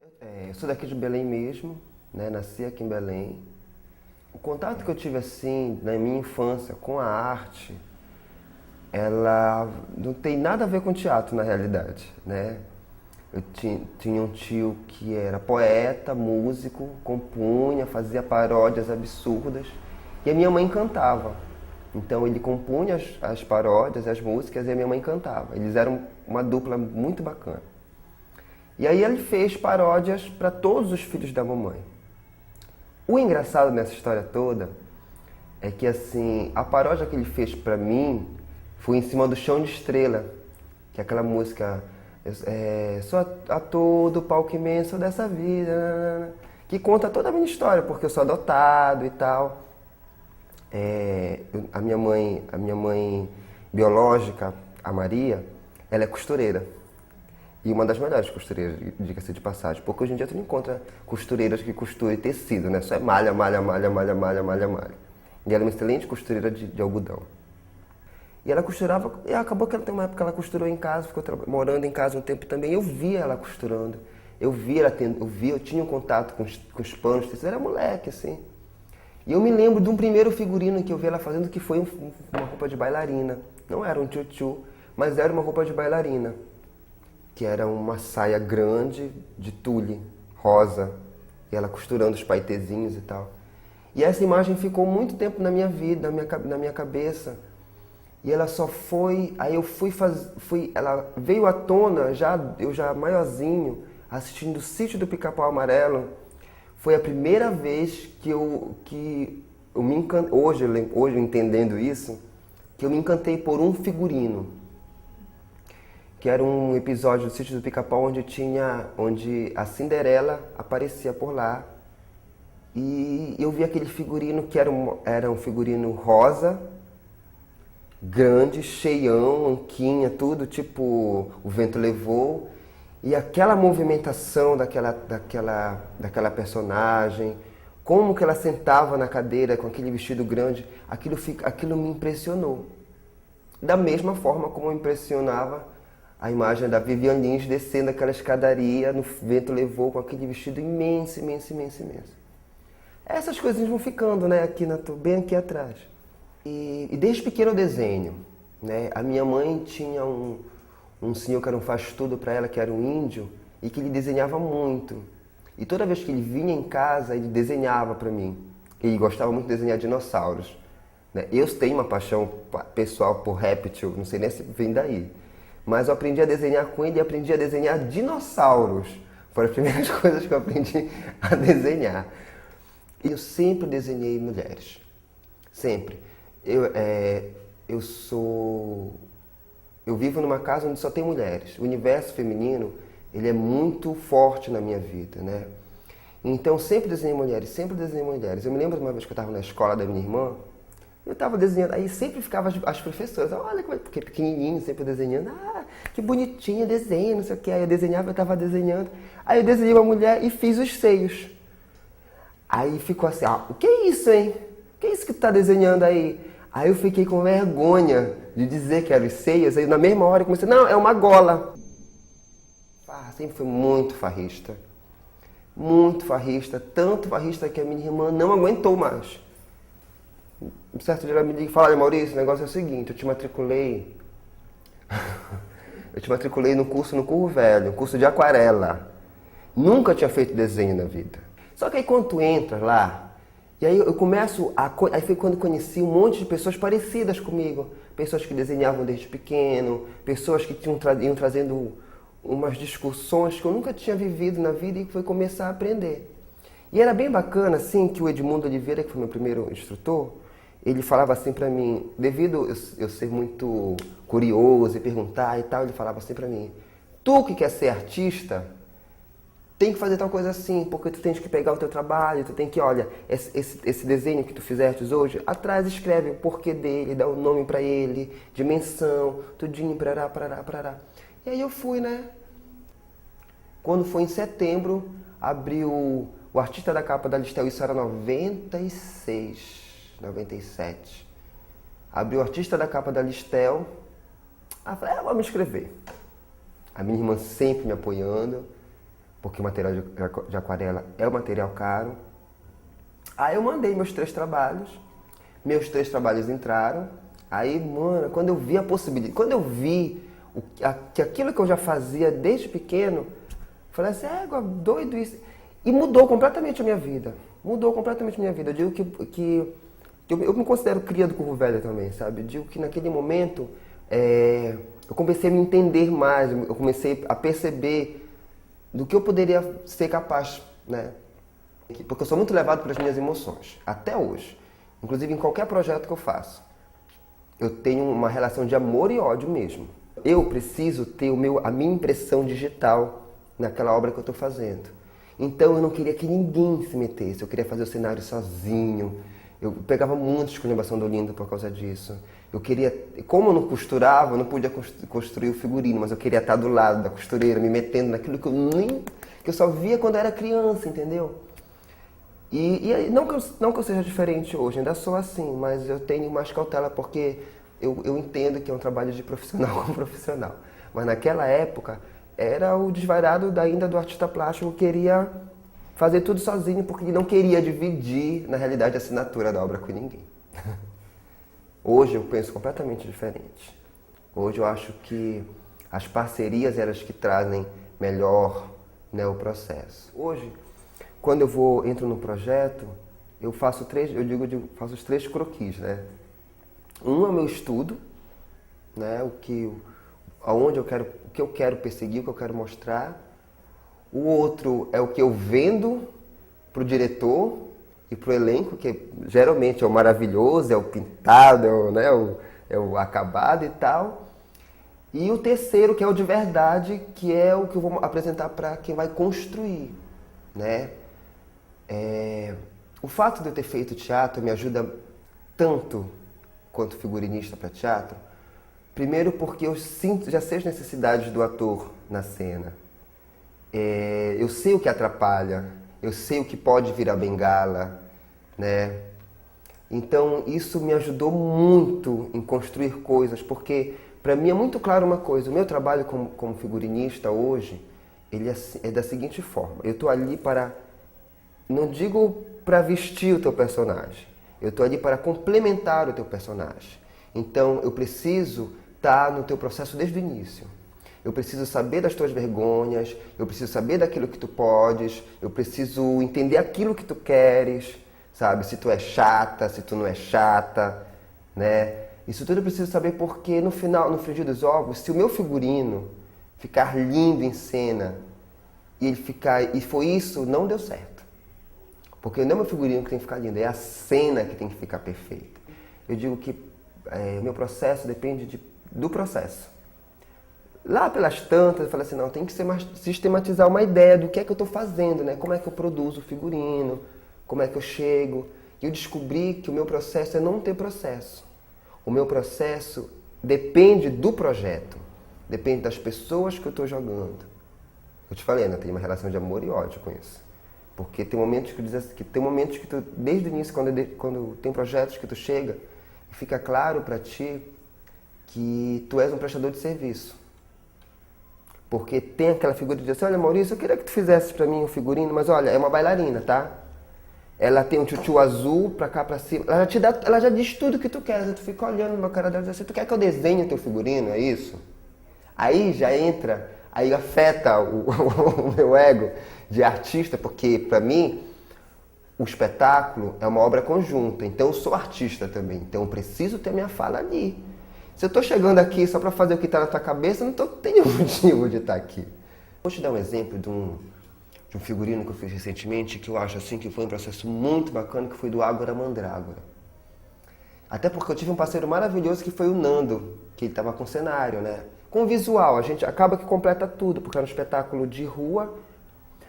Eu sou daqui de Belém mesmo, né? Nasci aqui em Belém. O contato que eu tive assim na minha infância com a arte, ela não tem nada a ver com teatro na realidade, né? Eu tinha um tio que era poeta, músico, compunha, fazia paródias absurdas e a minha mãe cantava. Então ele compunha as paródias, as músicas e a minha mãe cantava. Eles eram uma dupla muito bacana. E aí ele fez paródias para todos os filhos da mamãe. O engraçado nessa história toda é que assim, a paródia que ele fez para mim foi em cima do Chão de Estrela, que é aquela música sou ator do palco imenso dessa vida, que conta toda a minha história, porque eu sou adotado e tal. A minha mãe biológica, a Maria, ela é costureira. E uma das melhores costureiras, diga-se de passagem, porque hoje em dia tu não encontra costureiras que costurem tecido, né? Só é malha, malha, malha, malha, malha, malha, malha. E ela é uma excelente costureira de algodão. E ela costurava, e acabou que ela tem uma época que ela costurou em casa, ficou morando em casa um tempo também. Eu via ela costurando, eu tinha um contato com os panos, eu era moleque, assim. E eu me lembro de um primeiro figurino que eu vi ela fazendo, que foi uma roupa de bailarina. Não era um tchutchu, mas era uma roupa de bailarina. Que era uma saia grande de tule, rosa, e ela costurando os paetezinhos e tal. E essa imagem ficou muito tempo na minha vida, na minha cabeça. E ela só foi, aí eu ela veio à tona, eu já maiorzinho, assistindo o Sítio do Pica-Pau Amarelo. Foi a primeira vez que eu me encantei, hoje entendendo isso, que eu me encantei por um figurino. Que era um episódio do Sítio do Pica-Pau onde a Cinderela aparecia por lá. E eu vi aquele figurino que era um figurino rosa, grande, cheião, anquinha, tudo, tipo O Vento Levou. E aquela movimentação daquela personagem, como que ela sentava na cadeira com aquele vestido grande, aquilo me impressionou. Da mesma forma como me impressionava a imagem da Vivian Lins descendo aquela escadaria, no Vento Levou, com aquele vestido imenso, imenso, imenso, imenso. Essas coisas vão ficando, né, bem aqui atrás. E desde pequeno eu desenho, né? A minha mãe tinha um senhor que era um faz-tudo para ela, que era um índio, e que ele desenhava muito. E toda vez que ele vinha em casa, ele desenhava para mim. Ele gostava muito de desenhar dinossauros, né? Eu tenho uma paixão pessoal por réptil, não sei nem se vem daí. Mas eu aprendi a desenhar com ele e aprendi a desenhar dinossauros. Foram as primeiras coisas que eu aprendi a desenhar. Eu sempre desenhei mulheres. Sempre. Eu vivo numa casa onde só tem mulheres. O universo feminino, ele é muito forte na minha vida, né? Então, sempre desenhei mulheres, sempre desenhei mulheres. Eu me lembro de uma vez que eu estava na escola da minha irmã, eu estava desenhando, aí sempre ficavam as professoras, olha, porque pequenininho, sempre desenhando, que bonitinho, desenho, não sei o que. Aí eu desenhava, eu estava desenhando, aí eu desenhei uma mulher e fiz os seios. Aí ficou assim, o que é isso, hein? O que é isso que tu tá desenhando aí? Aí eu fiquei com vergonha de dizer que eram os seios, aí na mesma hora eu comecei, não, é uma gola. Sempre fui muito farrista, tanto farrista que a minha irmã não aguentou mais. Um certo dia ela me liga e fala, olha Maurício, o negócio é o seguinte, eu te matriculei no Curvo Velho, um curso de aquarela. Nunca tinha feito desenho na vida. Só que aí quando tu entra lá, e aí eu começo aí foi quando conheci um monte de pessoas parecidas comigo. Pessoas que desenhavam desde pequeno, pessoas que iam trazendo umas discussões que eu nunca tinha vivido na vida e que foi começar a aprender. E era bem bacana, assim, que o Edmundo Oliveira, que foi meu primeiro instrutor, ele falava assim pra mim, devido eu ser muito curioso e perguntar e tal, ele falava assim pra mim, tu que quer ser artista, tem que fazer tal coisa assim, porque tu tens que pegar o teu trabalho, tu tem que, olha, esse desenho que tu fizestes hoje, atrás escreve o porquê dele, dá o nome pra ele, dimensão, tudinho, parará, parará, parará. E aí eu fui, né? Quando foi em setembro, abriu o artista da capa da Listel, isso era 96, 97. Abriu o artista da capa da Listel, aí eu falei, vamos escrever. A minha irmã sempre me apoiando. porque o material de aquarela é um material caro. Aí eu mandei meus 3 trabalhos entraram. Aí, mano, quando eu vi a possibilidade, quando eu vi que aquilo que eu já fazia desde pequeno, falei assim, doido isso. E mudou completamente a minha vida. Mudou completamente a minha vida. Eu digo que eu me considero cria do Curvo Velho também, sabe? Eu digo que naquele momento eu comecei a me entender mais, eu comecei a perceber do que eu poderia ser capaz, né? Porque eu sou muito levado pelas minhas emoções, até hoje. Inclusive em qualquer projeto que eu faço. Eu tenho uma relação de amor e ódio mesmo. Eu preciso ter a minha impressão digital naquela obra que eu estou fazendo. Então eu não queria que ninguém se metesse, eu queria fazer o cenário sozinho. Eu pegava muito esculhambação do Olinda por causa disso. Eu queria, como eu não costurava, eu não podia construir o figurino, mas eu queria estar do lado da costureira, me metendo naquilo que eu só via quando eu era criança, entendeu? E não que eu seja diferente hoje, ainda sou assim, mas eu tenho mais cautela porque eu entendo que é um trabalho de profissional com profissional. Mas naquela época era o desvairado ainda do artista plástico que queria fazer tudo sozinho porque não queria dividir, na realidade, a assinatura da obra com ninguém. Hoje eu penso completamente diferente. Hoje eu acho que as parcerias elas que trazem melhor, né, o processo. Hoje, quando entro no projeto, eu faço faço os 3 croquis, né? Um é o meu estudo, né? O que eu quero perseguir, o que eu quero mostrar. O outro é o que eu vendo para o diretor e para o elenco, que geralmente é o maravilhoso, é o pintado, é o acabado e tal. E o terceiro, que é o de verdade, que é o que eu vou apresentar para quem vai construir, né? O fato de eu ter feito teatro me ajuda tanto quanto figurinista para teatro. Primeiro porque eu já sei as necessidades do ator na cena. Eu sei o que atrapalha, eu sei o que pode virar bengala, né? Então isso me ajudou muito em construir coisas, porque para mim é muito claro uma coisa, o meu trabalho como figurinista hoje, ele é da seguinte forma, eu estou ali para, não digo para vestir o teu personagem, eu estou ali para complementar o teu personagem. Então eu preciso estar no teu processo desde o início. Eu preciso saber das tuas vergonhas, eu preciso saber daquilo que tu podes, eu preciso entender aquilo que tu queres, sabe? Se tu é chata, se tu não é chata, né? Isso tudo eu preciso saber porque no final, no frigir dos ovos, se o meu figurino ficar lindo em cena e foi isso, não deu certo. Porque não é o meu figurino que tem que ficar lindo, é a cena que tem que ficar perfeita. Eu digo que o meu processo depende do processo. Lá pelas tantas, eu falei assim, não, tem que sistematizar uma ideia do que é que eu estou fazendo, né? Como é que eu produzo o figurino, como é que eu chego. E eu descobri que o meu processo é não ter processo. O meu processo depende do projeto, depende das pessoas que eu estou jogando. Eu te falei, né? Eu tenho uma relação de amor e ódio com isso. Porque tem momentos que tu, desde o início, quando tem projetos que tu chega, fica claro para ti que tu és um prestador de serviço. Porque tem aquela figura de dizer assim, olha Maurício, eu queria que tu fizesse pra mim um figurino, mas olha, é uma bailarina, tá? Ela tem um tchutchu azul pra cá, pra cima, ela já diz tudo que tu quer, tu fica olhando na cara dela e diz assim, tu quer que eu desenhe o teu figurino, é isso? Aí já entra, aí afeta o meu ego de artista, porque pra mim o espetáculo é uma obra conjunta, então eu sou artista também, então eu preciso ter minha fala ali. Se eu estou chegando aqui só para fazer o que está na tua cabeça, não tenho motivo de estar aqui. Vou te dar um exemplo de um figurino que eu fiz recentemente, que eu acho assim que foi um processo muito bacana, que foi do Ágora Mandrágora. Até porque eu tive um parceiro maravilhoso que foi o Nando, que ele estava com cenário, né? Com visual, a gente acaba que completa tudo, porque era um espetáculo de rua.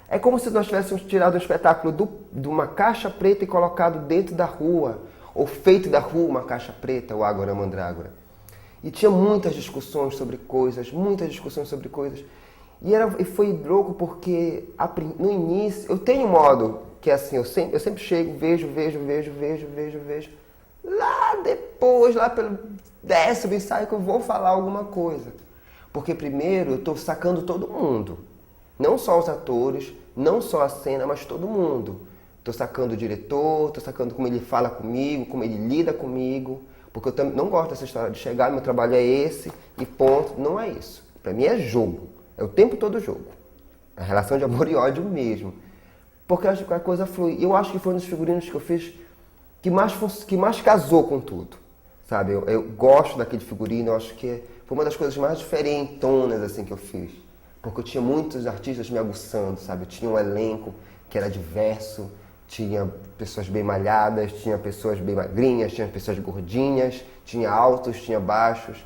É como se nós tivéssemos tirado um espetáculo de uma caixa preta e colocado dentro da rua, ou feito da rua uma caixa preta, o Ágora Mandrágora. E tinha muitas discussões sobre coisas. E foi louco porque no início, eu tenho um modo que é assim, eu sempre chego, vejo. Lá depois, lá pelo 10º ensaio que eu vou falar alguma coisa. Porque primeiro eu estou sacando todo mundo. Não só os atores, não só a cena, mas todo mundo. Tô sacando o diretor, tô sacando como ele fala comigo, como ele lida comigo, porque eu também não gosto dessa história de chegar, meu trabalho é esse e ponto. Não é isso. Pra mim é jogo. É o tempo todo jogo. A relação de amor e ódio mesmo. Porque eu acho que a coisa flui. Eu acho que foi um dos figurinos que eu fiz que mais casou com tudo. Sabe? Eu gosto daquele figurino, eu acho que foi uma das coisas mais diferentonas assim, que eu fiz. Porque eu tinha muitos artistas me aguçando, sabe? Eu tinha um elenco que era diverso, tinha pessoas bem malhadas, tinha pessoas bem magrinhas, tinha pessoas gordinhas, tinha altos, tinha baixos.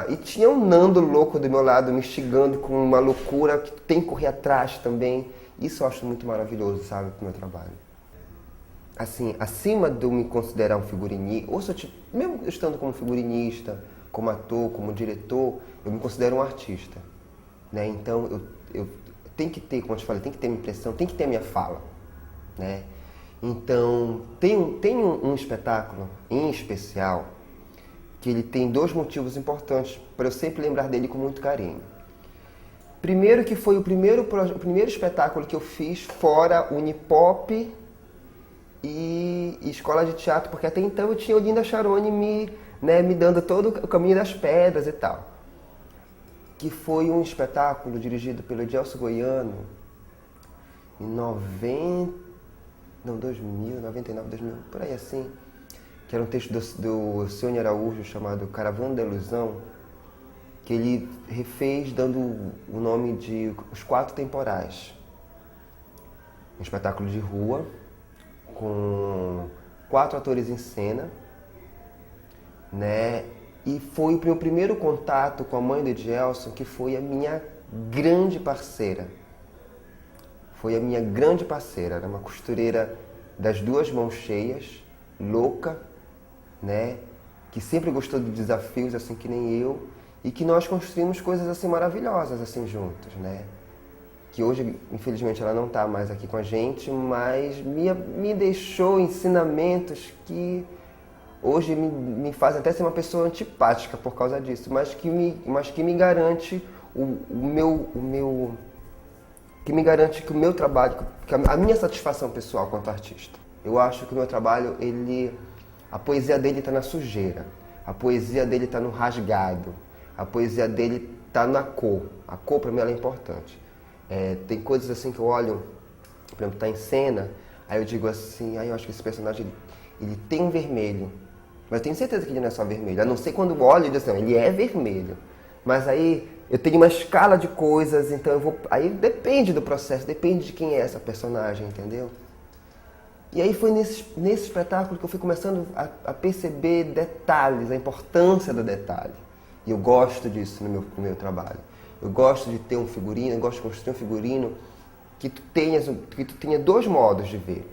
E tinha um Nando louco do meu lado, me instigando com uma loucura que tem que correr atrás também. Isso eu acho muito maravilhoso, sabe, pro meu trabalho. Assim, acima de eu me considerar um figurinista, ou se eu, mesmo estando como figurinista, como ator, como diretor, eu me considero um artista. Né? Então, eu tenho que ter, como eu te falei, tem que ter minha impressão, tem que ter a minha fala. Né? Então, tem um espetáculo em especial que ele tem dois motivos importantes para eu sempre lembrar dele com muito carinho. Primeiro que foi o primeiro espetáculo que eu fiz fora Unipop e escola de teatro, porque até então eu tinha Olinda Charone me dando todo o caminho das pedras e tal. Que foi um espetáculo dirigido pelo Edelso Goiano em 2000, 99, 2000, por aí assim. Que era um texto do Sônia Araújo chamado Caravana da Ilusão, que ele refez dando o nome de Os Quatro Temporais. Um espetáculo de rua, com 4 atores em cena, né? E foi o meu primeiro contato com a mãe do Edelso, que foi a minha grande parceira. Foi a minha grande parceira, era uma costureira das duas mãos cheias, louca, né? Que sempre gostou de desafios, assim que nem eu, e que nós construímos coisas assim maravilhosas assim juntos, né? Que hoje, infelizmente, ela não está mais aqui com a gente, mas me deixou ensinamentos que hoje me fazem até ser uma pessoa antipática por causa disso, mas que me garante que me garante que o meu trabalho, que a minha satisfação pessoal quanto artista. Eu acho que o meu trabalho, a poesia dele está na sujeira, a poesia dele está no rasgado, a poesia dele está na cor. A cor para mim ela é importante. Tem coisas assim que eu olho, por exemplo, está em cena, aí eu digo assim, eu acho que esse personagem ele tem um vermelho, mas eu tenho certeza que ele não é só vermelho, a não ser quando eu olho e digo assim, não, ele é vermelho. Mas aí eu tenho uma escala de coisas, então aí depende do processo, depende de quem é essa personagem, entendeu? E aí foi nesse espetáculo que eu fui começando a perceber detalhes, a importância do detalhe. E eu gosto disso no meu trabalho. Eu gosto de ter um figurino, eu gosto de construir um figurino que tu tenha dois modos de ver.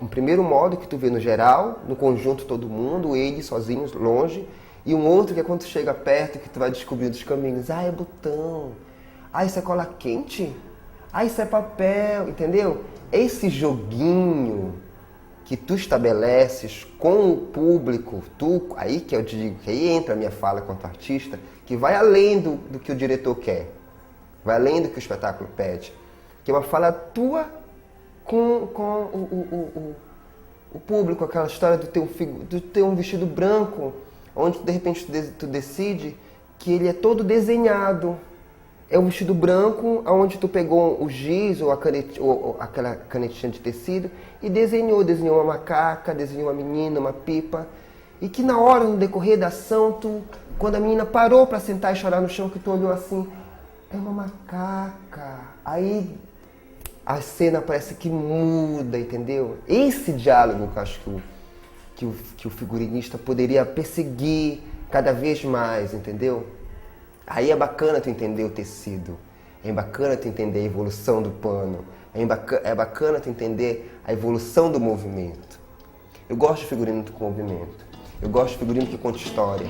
Um primeiro modo que tu vê no geral, no conjunto todo mundo, eles sozinhos, longe. E um outro que é quando tu chega perto que tu vai descobrindo os caminhos. É botão. Isso é cola quente. Isso é papel, entendeu? Esse joguinho que tu estabeleces com o público, aí que eu te digo, que aí entra a minha fala quanto artista, que vai além do que o diretor quer, vai além do que o espetáculo pede, que é uma fala tua com o público, aquela história de ter um vestido branco, onde de repente tu decide que ele é todo desenhado. É um vestido branco, onde tu pegou o giz ou aquela canetinha de tecido e desenhou uma macaca, desenhou uma menina, uma pipa. E que na hora, no decorrer da ação, quando a menina parou para sentar e chorar no chão, que tu olhou assim, é uma macaca. Aí a cena parece que muda, entendeu? Esse diálogo que eu acho que o figurinista poderia perseguir cada vez mais, entendeu? Aí é bacana tu entender o tecido, é bacana tu entender a evolução do pano, é bacana tu entender a evolução do movimento. Eu gosto de figurino com movimento, eu gosto de figurino que conta história.